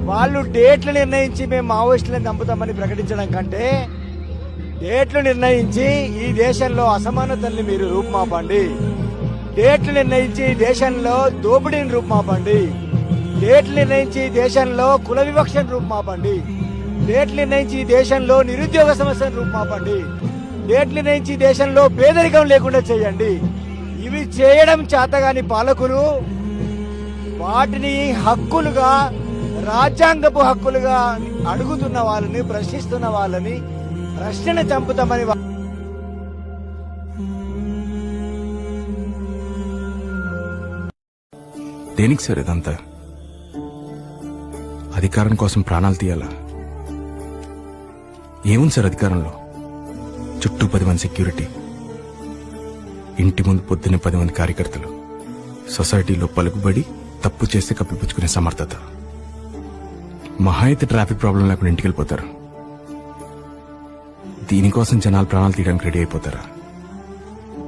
వాళ్ళు డేట్లు నిర్ణయించి మేము మావోయిస్టులను చంపుతామని ప్రకటించడం కంటే డేట్లు నిర్ణయించి ఈ దేశంలో అసమానతల్ని మీరు రూపుమాపండి. డేట్లు నిర్ణయించి ఈ దేశంలో దోపిడీని రూపుమాపండి. డేట్లు నిర్ణయించి ఈ దేశంలో కుల వివక్షను రూపుమాపండి. డేట్లు నిర్ణయించి ఈ దేశంలో నిరుద్యోగ సమస్యను రూపుమాపండి. డేట్లు నిర్ణయించి ఈ దేశంలో పేదరికం లేకుండా చేయండి. ఇవి చేయడం చేతగాని పాలకులు వాటిని హక్కులుగా, రాజ్యాంగపు హక్కులుగా అడుగుతున్న వాళ్ళని, ప్రశ్నిస్తున్న వాళ్ళని ప్రశ్న చంపుతామని దేనికి సార్ ఇదంతా? అధికారం కోసం ప్రాణాలు తీయాలా? ఏముంది సార్ అధికారంలో? చుట్టూ 10 మంది సెక్యూరిటీ, ఇంటి ముందు పొద్దున్నే 10 మంది కార్యకర్తలు, సొసైటీలో పలుకుబడి, తప్పు చేస్తే కప్పిపుచ్చుకునే సమర్థత. మహా అయితే ట్రాఫిక్ ప్రాబ్లం లేకుండా ఇంటికి వెళ్ళిపోతారు. దీనికోసం జనాలు ప్రాణాలు తీయడానికి రెడీ అయిపోతారా?